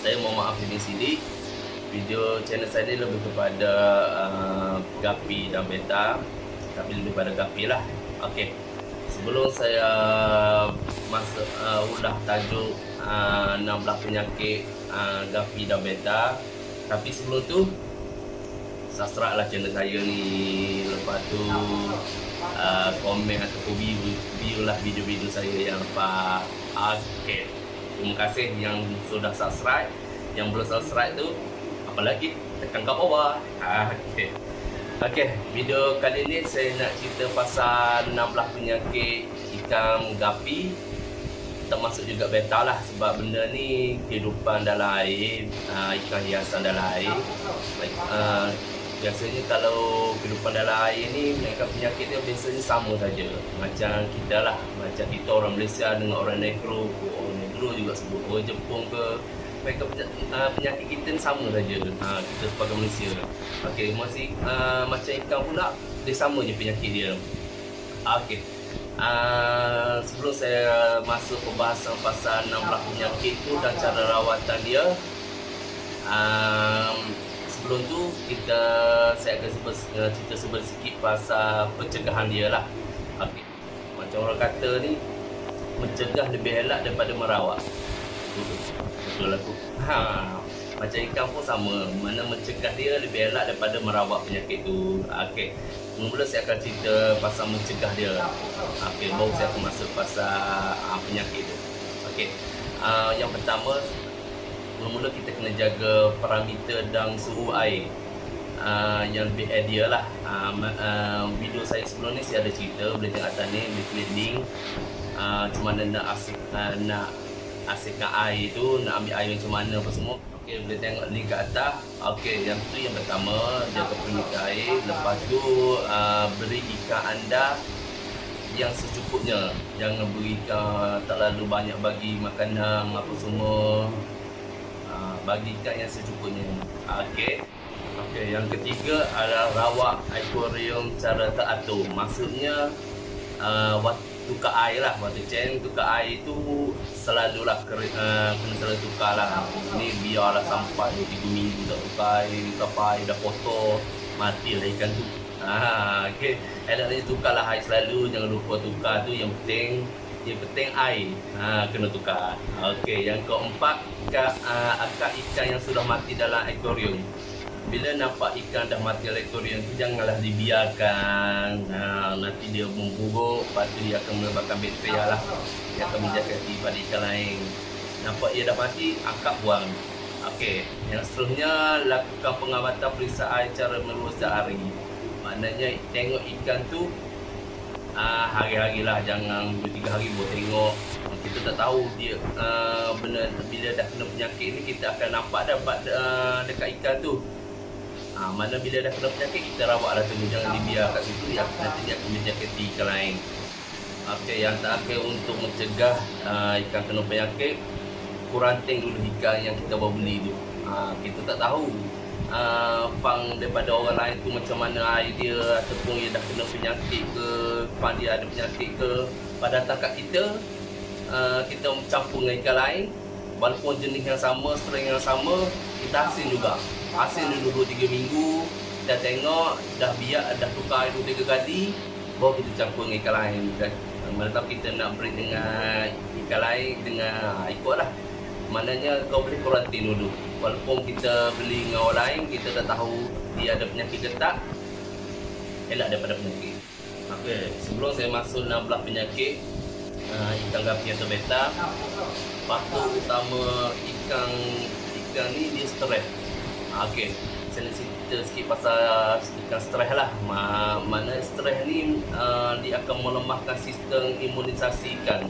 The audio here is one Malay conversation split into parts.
Saya mohon maaf ini sini. Video channel saya ni lebih kepada Guppy dan beta, tapi lebih pada Guppy lah. Okey. Sebelum saya masuk ulah tajuk 16 penyakit Guppy dan beta, tapi sebelum tu subscribe lah channel saya ni. Lepas tu komen atau view lah video-video saya yang lepas. Okey. Terima kasih yang sudah subscribe. Yang belum subscribe tu, apa lagi? Tekan kat bawah. Okey. Okey, video kali ni saya nak cerita pasal 16 penyakit ikan Guppy, termasuk juga beta lah, sebab benda ni kehidupan dalam air, ikan hiasan dalam air. Biasanya kalau kehidupan dalam air ni, mereka penyakit dia biasanya sama saja. Macam kita lah, macam kita orang Malaysia dengan orang Negro juga sebut orang Jepun ke, mereka penyakit kita ni sama saja. Kita sebagai Malaysia. Okey, masih macam ikan pula, dia sama je penyakit dia. Okey. Sebelum saya masuk pembahasan pasal 16 penyakit tu dan cara rawatan dia, sebelum tu saya akan cerita sedikit pasal pencegahan dia lah. Okey. Macam orang kata ni, mencegah lebih elak daripada merawat. Betul aku. Macam ikan pun sama, mana mencegah dia lebih elak daripada merawat penyakit tu. Okey. Mula saya akan cerita pasal mencegah dia. Okey, baru saya akan masuk pasal penyakit tu. Okey. Yang pertama, mula-mula kita kena jaga parameter dan suhu air. Yang lebih ideal lah. Video saya sebelum ni saya ada cerita, boleh tengok atas ni, boleh klik link. Cuma nak asikkan air tu, nak ambil air macam mana apa semua. Okey, boleh tengok link kat atas. Okey, yang tu yang pertama, jaga parameter air. Lepas tu beri ikan anda yang secukupnya. Jangan beri ikan terlalu banyak, bagi makanan apa semua. Bagi ikan yang secukupnya. Okey. Okey, yang ketiga adalah rawat akuarium secara teratur. Maksudnya waktu tukar air lah, waktu tukar air tu selalulah kena selalu tukar lah. Ni biarlah sampai 3 minggu tak tukar air, sampai air dah kotor, matilah ikan tu. Okey, eloknya tukarlah air selalu, jangan lupa tukar tu. Yang penting air kena tukar. Okey, yang keempat, akak ikan yang sudah mati dalam akuarium. Bila nampak ikan dah mati dalam akuarium tu, janganlah dibiarkan. Nanti dia memburuk, lepas tu dia akan menyebabkan bakteria lah. Dia akan menjagati pada ikan lain. Nampak ia dah mati, angkat buang. Okey, yang seterusnya, lakukan pengamatan periksaan cara menerus setiap hari. Maknanya tengok ikan tu hari-hari lah, jangan 2-3 hari baru tengok. Kita tak tahu dia benar, bila dah kena penyakit ni, kita akan nampak dekat ikan tu. Mana bila dah kena penyakit, kita rawat lah tu, jangan dibiar kat situ, nanti dia akan menjagati ikan lain. Okey, yang terakhir untuk mencegah ikan kena penyakit, kuranting dulu ikan yang kita bawa beli tu. Kita tak tahu fang daripada orang lain tu macam mana air dia, ataupun dia dah kena penyakit ke, fang dia ada penyakit ke. Pada datang kat kita, kita campur dengan ikan lain, walaupun jenis yang sama, strain yang sama, kita asin juga. Asin dulu 2-3 minggu, dah tengok, dah biar, dah tukar air 2-3 kali, baru kita campur dengan ikan lain. Mana tahu kita nak breed dengan ikan lain, dengan ikutlah. Maknanya kau boleh kuarantin dulu. Walaupun kita beli dengan orang lain, kita tak tahu dia ada penyakit ke tak, elak daripada penyakit. Okey, sebelum saya masuk 16 penyakit ikan Guppy atau beta, faktor utama ikan ni dia stres. Okey, saya nak cerita sikit pasal ikan stres lah. Mana stres ni dia akan melemahkan sistem imunisasi ikan,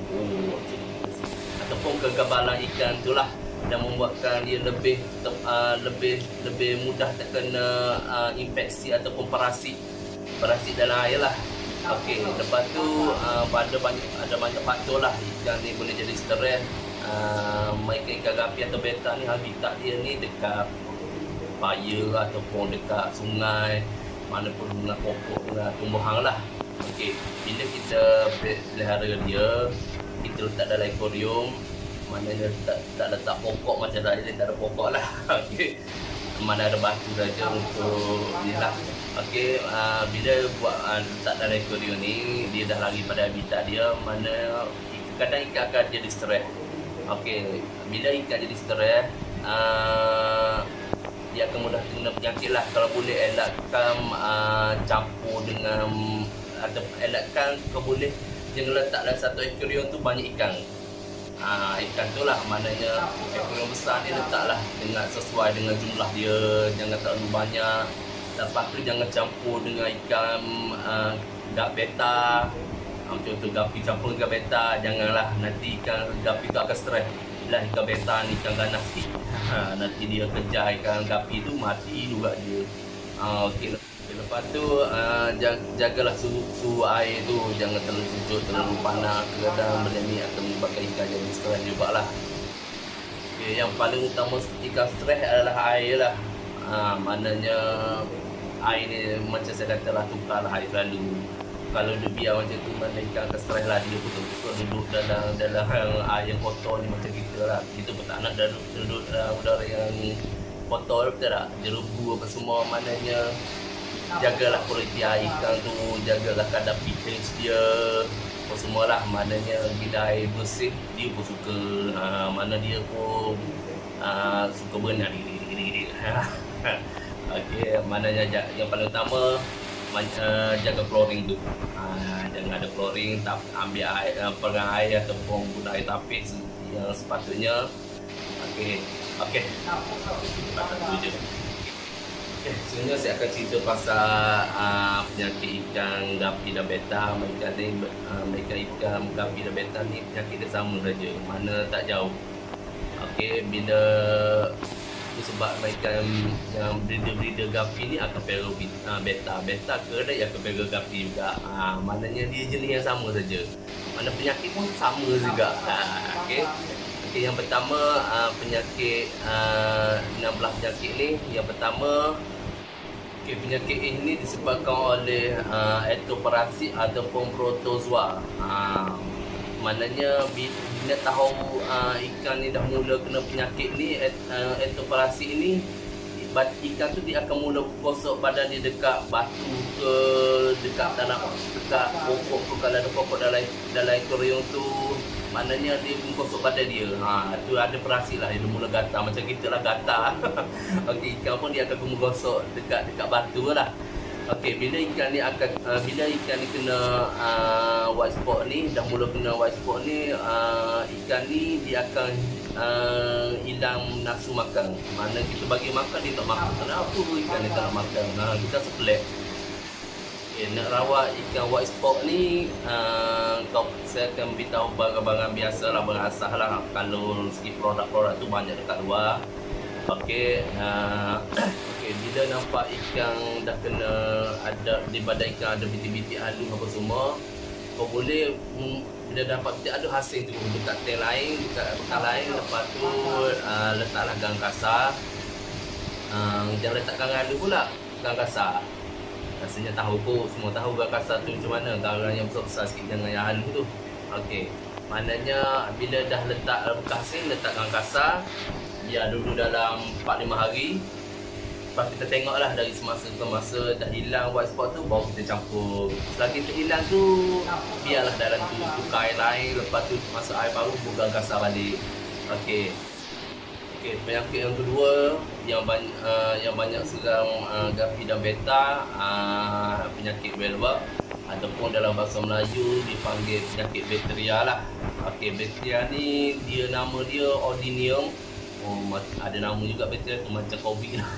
ataupun kekebalan ikan tu lah, dan membuatkan dia lebih mudah terkena infeksi ataupun parasit dalam air lah. Okey, lepas tu ada banyak faktor lah ikan ni boleh jadi stres. Ikan Guppy atau beta ni habitat dia ni dekat paya ataupun dekat sungai, mana pun dengan pokok, dengan tumbuhan lah. Okey, bila kita pelihara dia, kita letak dalam akuarium, maknanya tak letak pokok macam saya ni, tak ada pokok lah. Okey, mana ada batu saja untuk ni lah. Okey, bila buat letak dalam akuarium ni, dia dah lari pada habitat dia, mana kadang ikan akan jadi stres. Okey, bila ikan jadi stres, dia akan mudah kena penyakit lah. Kalau boleh elakkan campur dengan, atau elakkan kau boleh jangan letak dalam satu akuarium tu banyak ikan. Ikan tu lah, maknanya akuarium besar ni letaklah dengan sesuai dengan jumlah dia, jangan terlalu banyak. Lepas tu jangan campur dengan ikan gap beta. Contoh gapi campur dengan beta, janganlah, nanti ikan gapi tu akan stres. Lah ikan beta ni ikan ganas sikit, nanti dia kejar ikan gapi tu, mati juga dia. Okey, lepas tu jagalah suhu air tu, jangan terlalu sejuk, terlalu panas, kadang benda ni akan menyebabkan ikan jadi stres jugalah. Okay, yang paling utama ikan stres adalah air lah. Maknanya air ni macam saya kata lah, tukarlah air selalu. Kalau dia biar macam tu, mana ikan akan stres lah, dia betul-betul duduk dalam air yang kotor ni macam kita lah. Kita pun tak nak duduk dalam udara yang kotor, betul tak? Jerubu apa semua, maknanya jagalah kualiti air ikan tu, jagalah kadar pH dia, apa semualah. Maknanya bila air bersih, dia pun suka, mana dia pun suka berenang gini. Okey, maknanya yang paling utama jaga klorin tu. Jangan ada klorin, ambil air, pegang air ataupun guna air tapis yang sepatutnya. Okey. Pasal tu je. Okay, sebenarnya saya akan cerita pasal penyakit ikan gapi dan beta. Mereka ikan gapi dan beta ni penyakit dia sama saja, mana tak jauh. Okey, bila itu sebab mereka yang breeder gapi ni akan pero beta ke dia akan pero gapi juga. Maknanya dia jenis yang sama saja. Mana penyakit pun sama juga. Okey. Yang pertama, penyakit 16 penyakit ni. Yang pertama, penyakit ini disebabkan oleh ektoparasit ataupun protozoa. Maknanya bila tahu ikan ni dah mula kena penyakit ni, ektoparasit ni, ikan tu dia akan mula gosok badan dia dekat batu ke, dekat pokok ke. Kalau ada pokok dalam akuarium tu, maknanya dia gosok badan dia. Tu ada parasit lah, dia mula gatal macam kita lah, gatal. Okey, ikan pun dia akan gosok dekat batu lah. Okey, bila ikan ni kena white spot ni, dah mula kena white spot ni, ikan ni dia akan hilang nafsu makan. Mana kita bagi makan, dia tak makan. Kenapa ikan ni tak nak makan? Kita sepelik. Okay, nak rawat ikan white spot ni, saya akan beritahu barang-barang biasa lah, barang asah lah. Kalau segi produk-produk tu banyak dekat luar. Okey, bila nampak ikan dah kena ada di badan ikan ada bintik-bintik alu apa semua, kau boleh bila dapat bintik alu, hasil tu dekat tank lain, dekat bekal lain. Lepas tu letaklah gang kasar. Jangan letak gang alu pula, gang kasar. Rasanya tahu pun, semua tahu gang kasar tu macam mana. Gang yang besar-besar sikit, jangan yang alu tu. Okey, maknanya bila dah letak bekas hasil, letak gang kasar, biar dulu dalam 4-5 hari. Lepas kita tengoklah dari semasa ke masa dah hilang white spot tu, baru kita campur. Selagi terhilang tu, biarlah dalam tu tukar air lain. Lepas tu masuk air baru, buka kasar balik. Okey, penyakit yang kedua yang banyak serang gapi dan beta, penyakit wellbug ataupun dalam bahasa Melayu dipanggil penyakit bakteria lah. Okey, bakteria ni nama dia Odinium. Ada nama juga bakteria tu, macam COVID lah.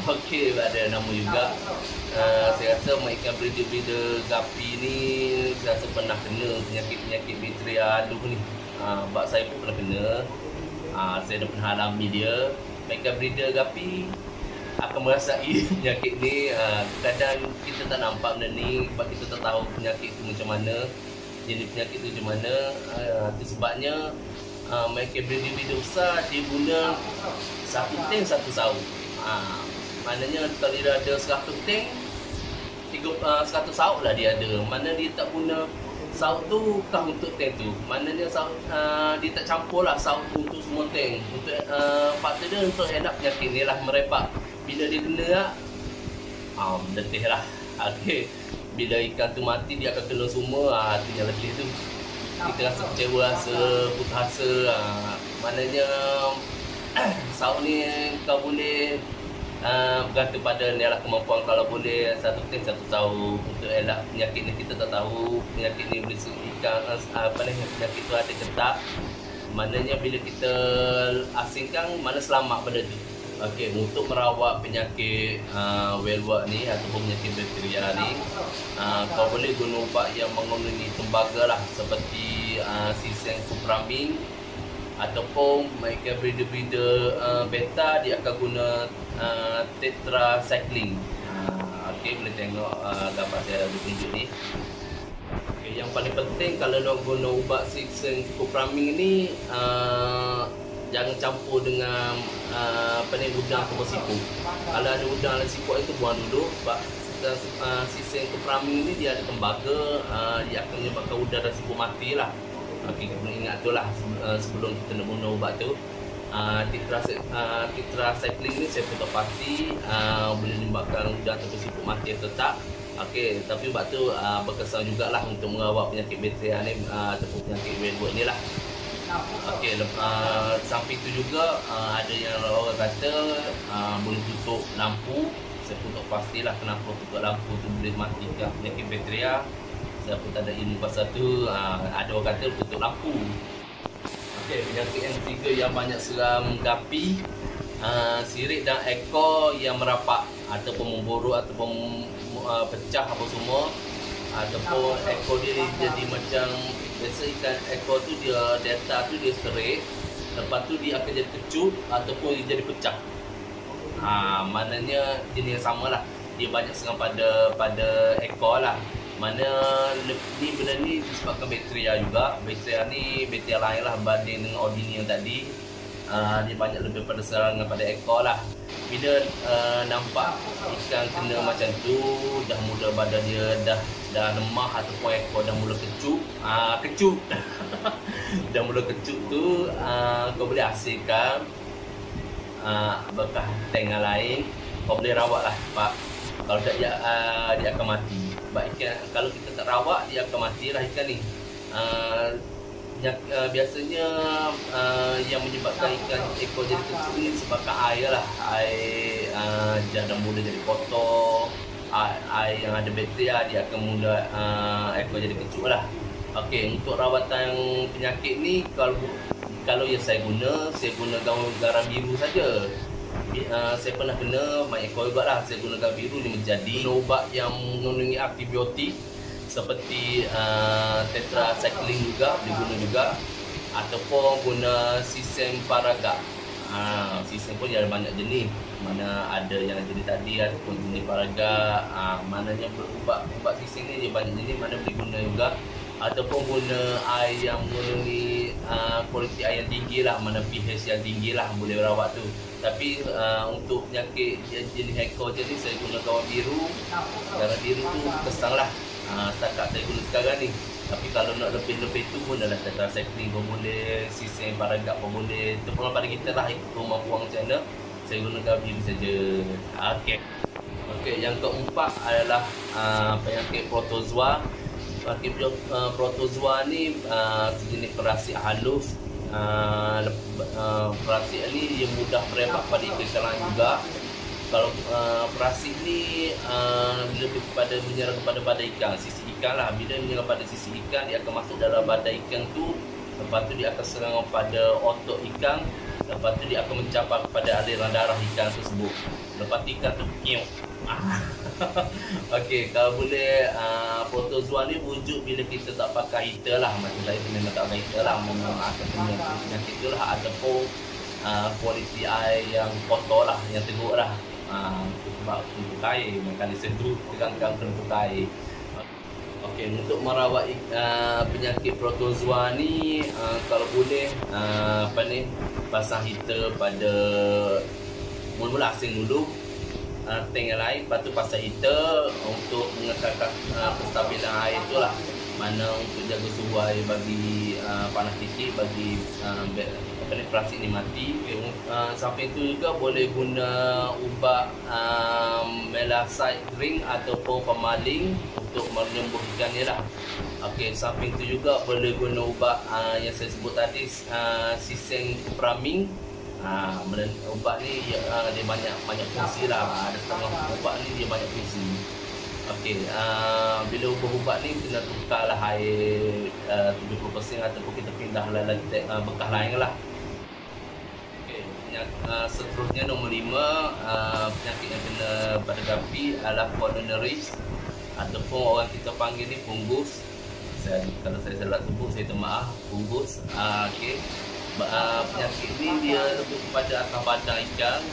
Okey, ada nama juga. Saya rasa ikan breeder gapi ni, saya rasa pernah kena penyakit bakteria aduh ni. Sebab saya pun pernah kena. Saya dah pernah alami dia. Ikan breeder gapi akan merasai penyakit ni. Kadang kita tak nampak benda ni, sebab kita tak tahu penyakit tu macam mana, jenis penyakit tu macam mana. Itu sebabnya mereka breeder besar, dia guna satu tank satu saut. Maknanya kalau dia ada 100 tank, 100 saut lah dia ada. Mana dia tak guna saut tu kah untuk tank tu. Maknanya saut dia tak campur lah saut tu untuk semua tank. Untuk faktor dia untuk elak penyakit ni lah merebak. Bila dia kena lah, letih lah. Okay. Bila ikan tu mati dia akan kena semua, tu yang letih tu. Kita rasa kecewa, rasa putus asa. Maknanya saut ni kau boleh bergantung pada ni lah kemampuan. Kalau boleh satu tank satu saut untuk elak penyakit ni. Kita tak tahu penyakit ni boleh ikan penyakit tu ada ke tak. Maknanya bila kita asingkan, mana selamat pada tu. Okey, untuk merawat penyakit wellwork ni ataupun penyakit bakteria ni, kau boleh guna ubat yang mengandungi tembaga lah, seperti sisen kupramin ataupun mereka breeder beta dia akan guna tetracycline. Okey, boleh tengok gambar saya ada tunjuk ni. Okey, yang paling penting kalau nak guna ubat sisen kupramin ni, jangan campur dengan udang atau siput. Kalau ada udang dan siput itu buang dulu, sebab sisen kupramin ni dia ada tembaga, dia akan menyebabkan udang dan siput mati lah. Okey, kena ingat tu lah sebelum kita nak guna ubat tu. Tetracycline ni saya pun tak pasti boleh menyebabkan udang atau siput mati atau tak. Okey, tapi ubat tu berkesan jugalah untuk merawat penyakit bakteria ni ataupun penyakit wellwork ni lah. Okey, samping tu juga ada yang orang kata boleh tutup lampu. Saya pun tak pastilah kenapa tutup lampu tu boleh matikan penyakit bakteria. Saya pun tak ada ilmu pasal tu. Ada orang kata tutup lampu. Okey, penyakit yang ketiga yang banyak seram gapi, sirip dan ekor yang merapak ataupun memborok ataupun pecah apa semua, ataupun ekor dia jadi macam biasa ikan ekor tu dia data tu dia straight, lepas tu dia akan jadi kecut ataupun dia jadi pecah. Maknanya jenis yang sama lah, dia banyak serang pada ekor lah. Mana ni benda ni disebabkan bakteria juga. Bakteria ni bakteria lain lah banding dengan ordini yang tadi. Dia banyak lebih pada serangan pada ekor lah. Bila nampak ikan kena macam tu, dah mula badan dia dah lemah ataupun ekor dah mula kecut, dah mula kecut tu, kau boleh asingkan bekas tank lain. Kau boleh rawat lah, sebab kalau tak dia akan mati. Sebab ikan kalau kita tak rawat, dia akan mati lah ikan ni. Biasanya yang menyebabkan ikan ekor jadi kecut ni sebabkan air lah. Air dah mula jadi kotor, air yang ada bakteria, dia akan mula ekor jadi kecut lah. Okey, untuk rawatan penyakit ni, kalau yang saya guna garam biru saja. Saya pernah kena mak ekor juga lah. Saya guna garam biru, dia menjadi ubat yang mengandungi antibiotik seperti tetracycline juga diguna juga, ataupun guna sisen paraga. Sisen pun ada banyak jenis, mana ada yang jenis tadi ataupun jenis paraga. Mananya ubat sisen ni dia banyak jenis, mana boleh guna juga, ataupun guna air yang mengandungi kualiti air yang tinggi lah, mana pH yang tinggi lah, boleh rawat tu. Tapi untuk penyakit jenis ekor je ni saya guna garam biru. Garam biru tu kesang lah. Setakat saya guna sekarang ni. Tapi kalau nak lebih-lebih tu pun dalam tetracycline pun boleh, sisen paragat pun boleh. Terpulang pada kita lah, ikut kemampuan macam mana. Saya guna garam biru saja. Okey, yang keempat adalah penyakit protozoa. Penyakit protozoa ni sejenis parasит halus. Parasит ni dia mudah merebak pada ikan lain juga. Kalau parasит ni lebih kepada menyerang kepada badan ikan, sisi ikan lah. Bila menyerang pada sisi ikan, dia akan masuk dalam badan ikan tu. Lepas tu dia akan serang pada otot ikan. Lepas tu dia akan mencapai kepada aliran darah ikan tersebut. Lepas tu ikan tu kiuk. Okey, kalau boleh protozoa ni wujud bila kita tak pakai heater lah. Macam saya tu memang tak pakai heater lah, memang akan kena penyakit tu lah. Ataupun kualiti air yang kotor lah, yang teruk lah. Sebab untuk air, makan diseduh, terang-terang untuk air. Okey, untuk merawat penyakit protozoa ni, kalau boleh pasang heater pada mula-mula asing dulu tank yang lain, lepas tu pasang heater untuk mengekalkan kestabilan air tu lah. mana untuk jaga suhu air bagi panas titik, bagi plastik ni mati. Okay. Samping tu juga boleh guna ubat melaside drink ataupun formalin untuk menyembuh ikan ni lah. Okey, samping tu juga boleh guna ubat yang saya sebut tadi, sisengpramine. Ubat ni dia banyak fungsi lah. Ada setengah ubat ni dia banyak fungsi. Okey, bila ubah-ubah ni kena tukarlah air 70% ataupun kita pindahlah bekas lain lah. Okey, seterusnya nombor 5, penyakit yang kena pada gapi adalah coronavirus ataupun orang kita panggil ni fungus. Kalau saya salah sebut, saya minta maaf, fungus. Okey, penyakit ni dia lebih kepada atas badan ikan.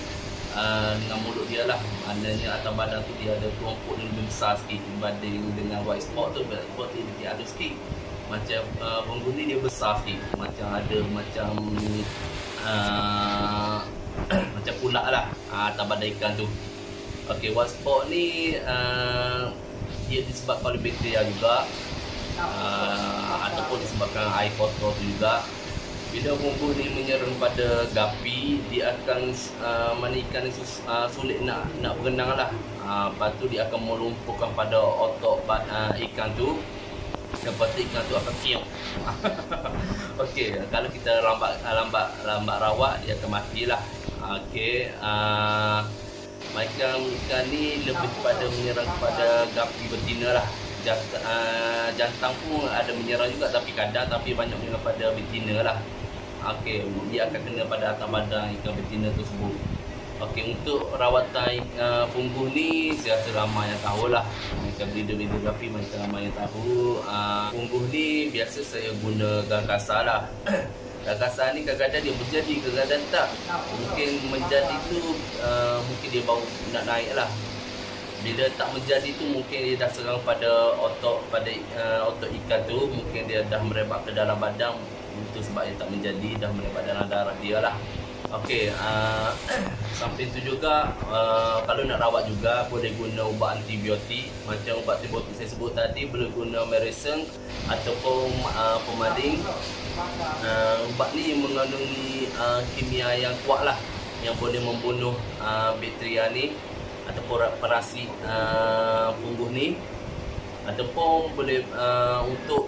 Dengan mulut dia lah, maknanya atas badan tu dia ada kelompok yang lebih besar sikit berbanding dengan white spot tu. White spot tu dia ada sikit, macam fungus ni dia besar sikit, macam ada macam macam pulak lah atas badan ikan tu. Okey, white spot ni dia disebabkan oleh bakteria juga, ataupun disebabkan air kotor tu juga. Bila fungus ni menyerang pada gapi, dia akan mana ikan ni sulit nak berenang lah. Lepas tu dia akan melumpuhkan pada otot ikan tu. Lepas tu ikan tu akan kiok. Okey, kalau kita lambat rawat, dia akan matilah. Okey, ikan ni lebih kepada menyerang kepada gapi betina lah. Jantan pun ada menyerang juga, tapi banyak menyerang pada betina lah. Okey, dia akan kena pada atas badan ikan betina tersebut. Okey, untuk rawatan fungus ni saya rasa ramai yang tahulah. Macam breeder gapi macam ramai yang tahu. Fungus ni biasa saya guna gangkasa lah. Gangkasa ni kadang-kadang dia menjadi, kadang-kadang tak. Mungkin menjadi tu mungkin dia baru nak naik lah. Bila tak menjadi tu mungkin dia dah serang pada otot ikan tu, mungkin dia dah merebak ke dalam badan. Itu sebab dia tak menjadi, dah merebak dalam darah dia lah. Okey, samping tu juga kalau nak rawat juga boleh guna ubat antibiotik. Macam ubat antibiotik saya sebut tadi, boleh guna Merisem ataupun formalin. Ubat ni mengandungi kimia yang kuat lah, yang boleh membunuh bakteria ni ataupun parasit fungus ni. Ataupun boleh untuk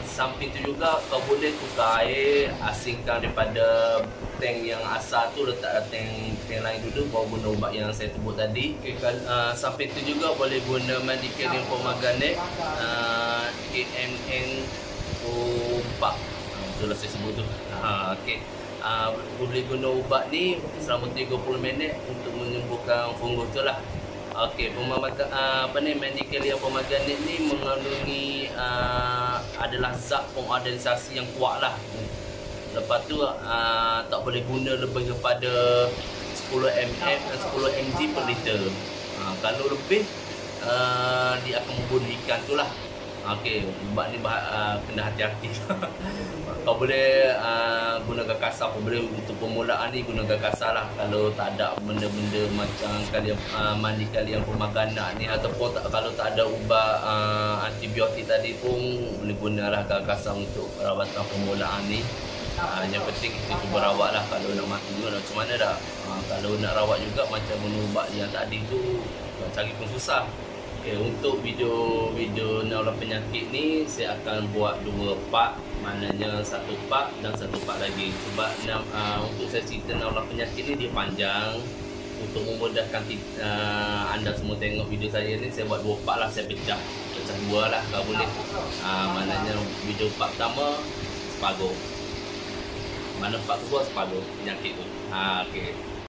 samping tu juga kau boleh tukar air, asingkan daripada tank yang asal tu, letak tank lain dulu, baru guna ubat yang saya sebut tadi. Okay, samping tu juga boleh guna Medicallium Pomegranate KMN4, betul lah saya sebut tu. Okay. Boleh guna ubat ni selama 30 minit untuk menyembuhkan fungus tu lah. Okey, Medicallium Pomegranate ni mengandungi adalah zat pemadanisasi yang kuat lah. Lepas tu tak boleh guna lebih daripada 10 ml dan 10 mg per liter. Kalau lebih dia akan membunuh ikan tu lah. Okey, ubat ni kena hati-hati. Kau boleh guna gangkasa pun boleh. Untuk permulaan ni guna gangkasa lah. Kalau tak ada benda-benda macam Medicallium Pomegranate ni, ataupun kalau tak ada ubat antibiotik tadi pun boleh gunalah gangkasa untuk rawatan permulaan ni. Yang penting kita cuba rawat lah. Kalau nak mati juga macam mana dah. Kalau nak rawat juga macam guna ubat yang tadi tu, cari pun susah. Okay, untuk video naulah penyakit ni saya akan buat 2 part, maknanya 1 part dan 1 part lagi. Sebab untuk saya cerita naulah penyakit ni dia panjang. Untuk memudahkan anda semua tengok video saya ni, saya buat 2 part lah. Saya pecah 2 lah kalau boleh. Maknanya video part pertama separuh, mana part kedua separuh penyakit tu. Okay.